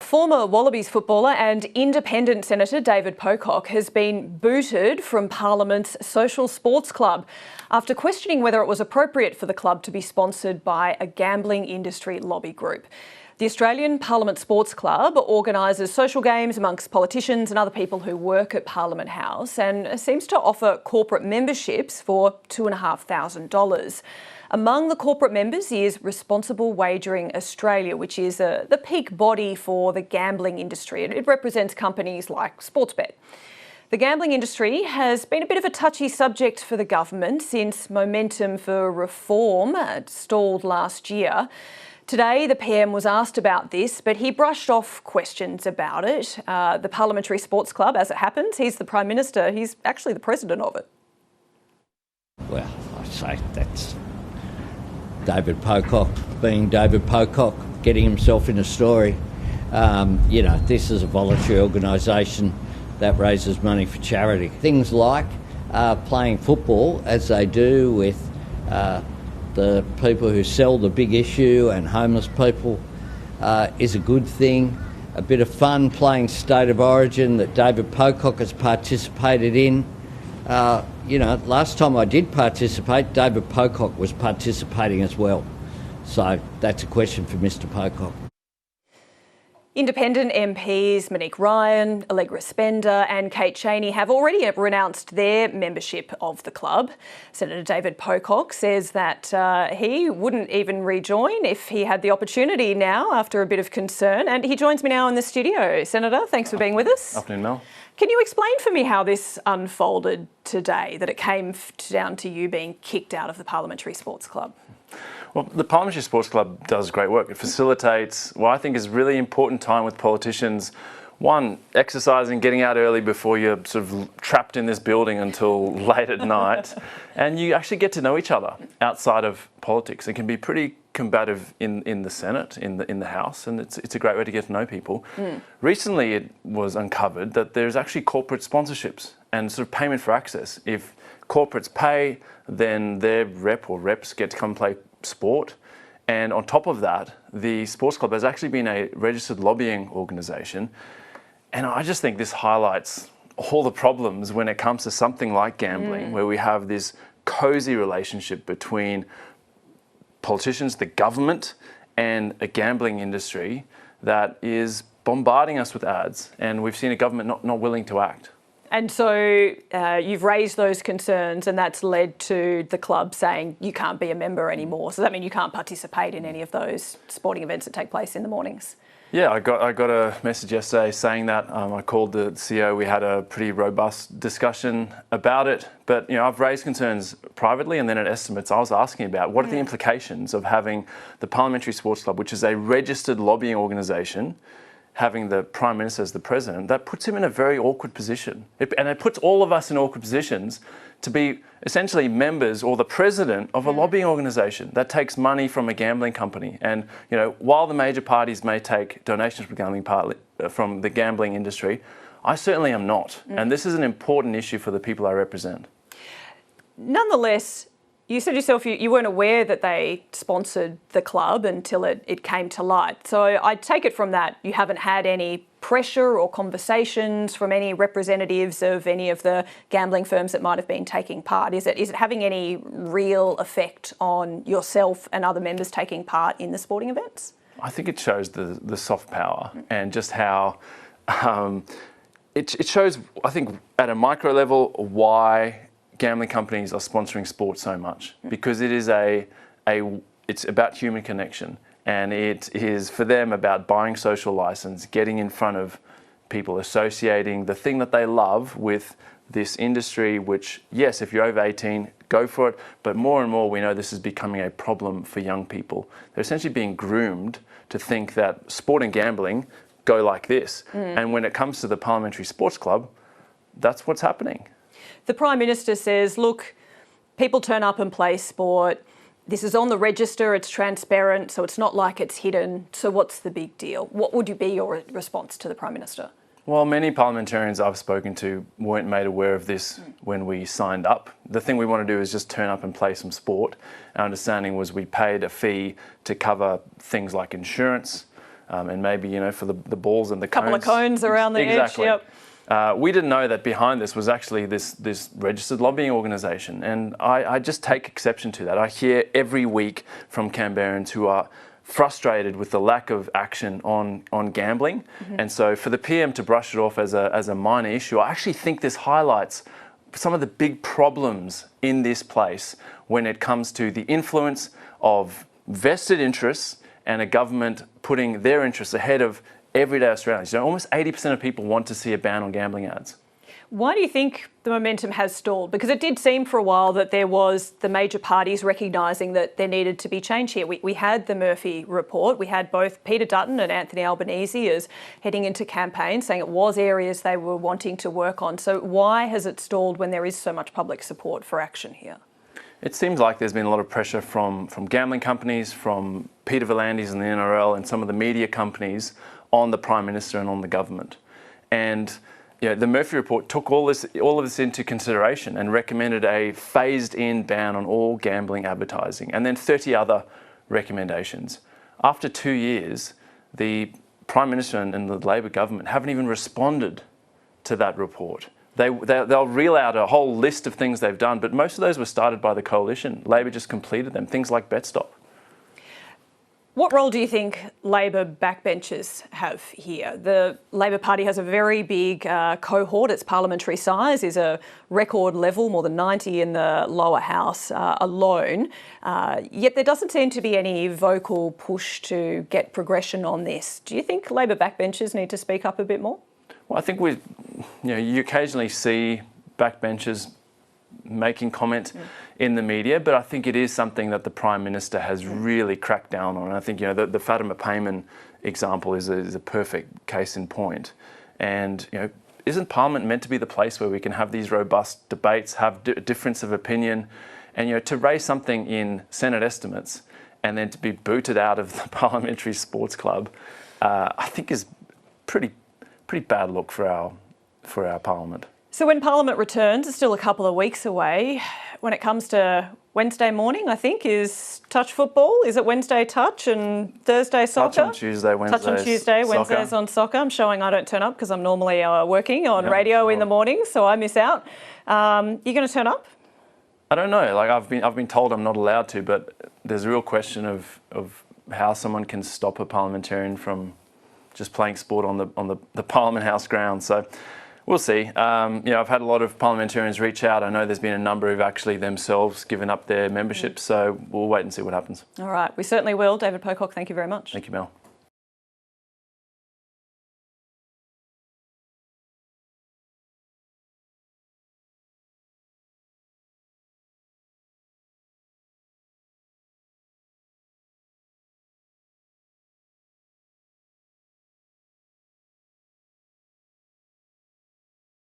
Former Wallabies footballer and independent Senator David Pocock has been booted from Parliament's Social Sports Club after questioning whether it was appropriate for the club to be sponsored by a gambling industry lobby group. The Australian Parliament Sports Club organises social games amongst politicians and other people who work at Parliament House and seems to offer corporate memberships for $2,500. Among the corporate members is Responsible Wagering Australia, which is the peak body for the gambling industry. It represents companies like Sportsbet. The gambling industry has been a bit of a touchy subject for the government since momentum for reform stalled last year. Today, the PM was asked about this, but he brushed off questions about it. The Parliamentary Sports Club, as it happens, he's the Prime Minister. He's actually the president of it. Well, I'd say that's David Pocock being David Pocock, getting himself in a story. This is a voluntary organisation that raises money for charity. Things like playing football, as they do with the people who sell the big issue and homeless people, is a good thing. A bit of fun playing State of Origin that David Pocock has participated in. Last time I did participate, David Pocock was participating as well. So that's a question for Mr Pocock. Independent MPs Monique Ryan, Allegra Spender and Kate Chaney have already renounced their membership of the club. Senator David Pocock says that he wouldn't even rejoin if he had the opportunity now after a bit of concern. And he joins me now in the studio. Senator, thanks for being with us. Afternoon, Mel. Can you explain for me how this unfolded today, that it came down to you being kicked out of the Parliamentary Sports Club? Well, the Parliamentary Sports Club does great work. It facilitates what I think is really important time with politicians. One, exercising, getting out early before you're sort of trapped in this building until late at night. And you actually get to know each other outside of politics. It can be pretty combative in the Senate, in the House, and it's a great way to get to know people. Recently, it was uncovered that there's actually corporate sponsorships and sort of payment for access. If corporates pay, then their rep or reps get to come play sport. And on top of that, the sports club has actually been a registered lobbying organisation. And I just think this highlights all the problems when it comes to something like gambling, where we have this cosy relationship between politicians, the government, and a gambling industry that is bombarding us with ads. And we've seen a government not willing to act. And so you've raised those concerns and that's led to the club saying you can't be a member anymore. So that means you can't participate in any of those sporting events that take place in the mornings? Yeah, I got a message yesterday saying that. I called the CEO. We had a pretty robust discussion about it. But, I've raised concerns privately and then at estimates I was asking about what are the implications of having the Parliamentary Sports Club, which is a registered lobbying organisation, having the Prime Minister as the President. That puts him in a very awkward position. And it puts all of us in awkward positions to be essentially members or the president of a lobbying organisation that takes money from a gambling company. And, while the major parties may take donations from the gambling industry, I certainly am not. And this is an important issue for the people I represent. Nonetheless, you said yourself you weren't aware that they sponsored the club until it came to light. So I take it from that you haven't had any pressure or conversations from any representatives of any of the gambling firms that might have been taking part. Is it having any real effect on yourself and other members taking part in the sporting events? I think it shows the soft power and just how it shows, I think, at a micro level why gambling companies are sponsoring sport so much, because it is it's about human connection, and it is for them about buying social license, getting in front of people, associating the thing that they love with this industry, which, yes, if you're over 18, go for it, but more and more we know this is becoming a problem for young people. They're essentially being groomed to think that sport and gambling go like this. And when it comes to the Parliamentary Sports Club, that's what's happening. The Prime Minister says, look, people turn up and play sport. This is on the register, it's transparent, so it's not like it's hidden. So what's the big deal? What would be your response to the Prime Minister? Well, many parliamentarians I've spoken to weren't made aware of this when we signed up. The thing we want to do is just turn up and play some sport. Our understanding was we paid a fee to cover things like insurance, and maybe, for the balls and the couple of cones around the exactly. edge. Yep. We didn't know that behind this was actually this registered lobbying organisation, and I just take exception to that. I hear every week from Canberrans who are frustrated with the lack of action on gambling, and so for the PM to brush it off as a minor issue, I actually think this highlights some of the big problems in this place when it comes to the influence of vested interests and a government putting their interests ahead of everyday Australians. Almost 80% of people want to see a ban on gambling ads. Why do you think the momentum has stalled? Because it did seem for a while that there was the major parties recognising that there needed to be change here. We had the Murphy report. We had both Peter Dutton and Anthony Albanese as heading into campaign saying it was areas they were wanting to work on. So why has it stalled when there is so much public support for action here? It seems like there's been a lot of pressure from gambling companies, from Peter V'landys and the NRL and some of the media companies on the Prime Minister and on the government. And the Murphy report took all of this into consideration and recommended a phased-in ban on all gambling advertising, and then 30 other recommendations. After 2 years, the Prime Minister and the Labor government haven't even responded to that report. They'll reel out a whole list of things they've done, but most of those were started by the coalition. Labor just completed them, things like BetStop. What role do you think Labor backbenchers have here? The Labor Party has a very big cohort. Its parliamentary size is a record level, more than 90 in the lower house alone. Yet there doesn't seem to be any vocal push to get progression on this. Do you think Labor backbenchers need to speak up a bit more? Well, I think you occasionally see backbenchers making comment in the media, but I think it is something that the Prime Minister has really cracked down on. And I think the Fatima Payman example is a perfect case in point. And isn't Parliament meant to be the place where we can have these robust debates, have difference of opinion, and to raise something in Senate estimates and then to be booted out of the Parliamentary Sports Club, I think is pretty bad look for our Parliament. So when Parliament returns, it's still a couple of weeks away. When it comes to Wednesday morning, I think, is touch football. Is it Wednesday touch and Thursday soccer? Touch on Tuesday, Wednesday. Touch on Tuesday, Wednesdays on soccer. I'm showing I don't turn up because I'm normally working on radio in the morning, so I miss out. You going to turn up? I don't know. I've been told I'm not allowed to, but there's a real question of how someone can stop a parliamentarian from just playing sport on the Parliament House grounds. So we'll see. I've had a lot of parliamentarians reach out. I know there's been a number who've actually themselves given up their membership. So we'll wait and see what happens. All right. We certainly will. David Pocock, thank you very much. Thank you, Mel.